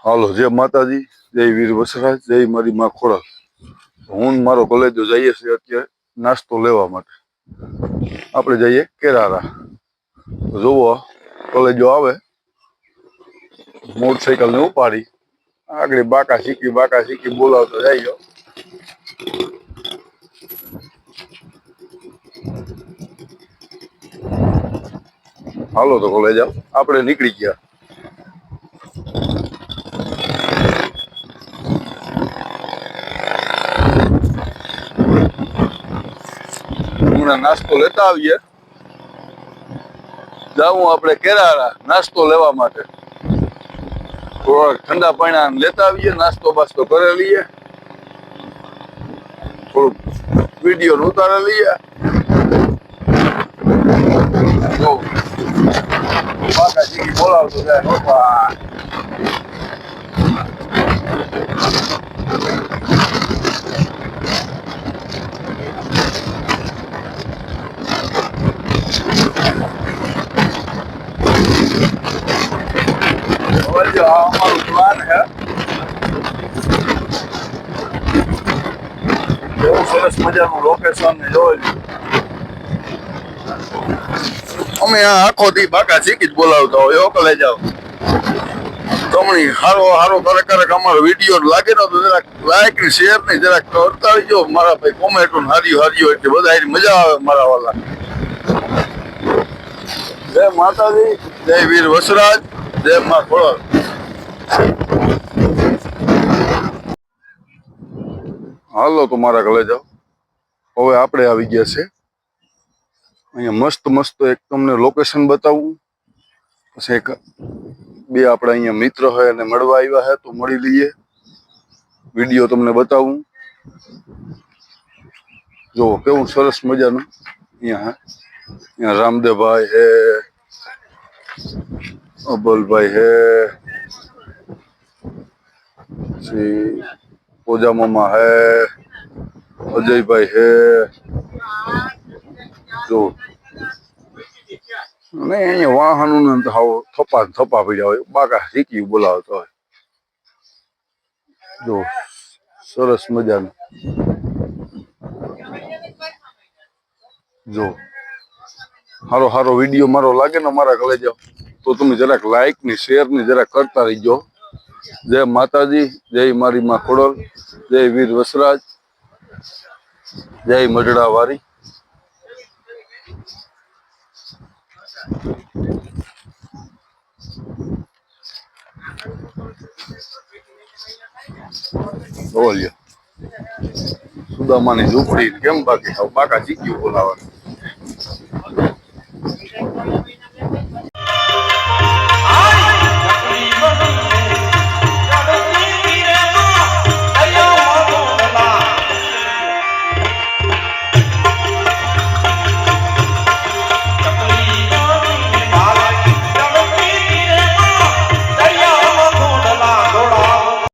હાલો, જય માતાજી, જય વીર વસરાજ, જય મારી માં ખોડલ. હું ને મારો કોલેજો જઈએ છીએ અત્યારે નાસ્તો લેવા માટે. આપણે જઈએ કેરારા. જોવો કોલેજો આવે મોટરસાઇકલ ને ઉપાડી આગળ બાકા શીખી બોલાવતો જાય. હાલો તો કોલેજ આપણે નીકળી ગયા. હમણાં નાસ્તો લેતા આવીએ. જાઉં આપણે કેરારા નાસ્તો લેવા માટે. થોડા ઠંડા પાણી લેતા આવીએ, નાસ્તો બાસ્તો કરી લઈએ, થોડુંક વિડીયો ઉતારી લઈએ. બાકા શીખી બોલાવતો જાય બાપા. અમારું પ્લાન છે બહુ સરસ મજાનું લોકેશન ને જોઈ. અમે આખો દી બાકા શીખી જ બોલાવતા હોય. ઓકલે જાઓ તમને હારો ક્યારેક અમારો વિડીયો લાગે ને તો જરાક લાઈક ને શેર ને જરાક કરતા રહીજો મારા ભાઈ. કોમેન્ટ હાર્યો એટલે બધા મજા આવે મારા વાલા. જય માતાજી, જય વીર વસરાજ, જય માં ખોડલ. હાલો તો મારા ઘરે જાઓ. હવે આપણે આવી ગયા છે અહીંયા મસ્ત એક તમને લોકેશન બતાવું. પછી એક બે આપણે અહીંયા મિત્ર હોય અને મળવા આવ્યા છે તો મળી લઈએ. વિડીયો તમને બતાવું. જો કેવું સરસ મજાનું અહીંયા રામદેવભાઈ હે, અબલભાઈ હે, પછી ઓજા મામા હે, અજયભાઈ હે. જો નહીં અહીંયા વાહનો ને થપ્પા પડ્યા હોય. બાકા શીખી બોલાવતો હોય. જો સરસ મજાનું. જો હારો વિડીયો મારો લાગે ને મારા ઘરે જાઓ તો તમે જરાક લાઈક ની શેર ની જરાક કરતા રહીજો. જય માતાજી, જય મારી માં ખોડલ, જય વીર વસરાજ, જય મજડા વારી. બોલ્યો સુદામાની ઝૂંપડી કેમ બાકી બાકા શીખ્યું બોલાવાનું.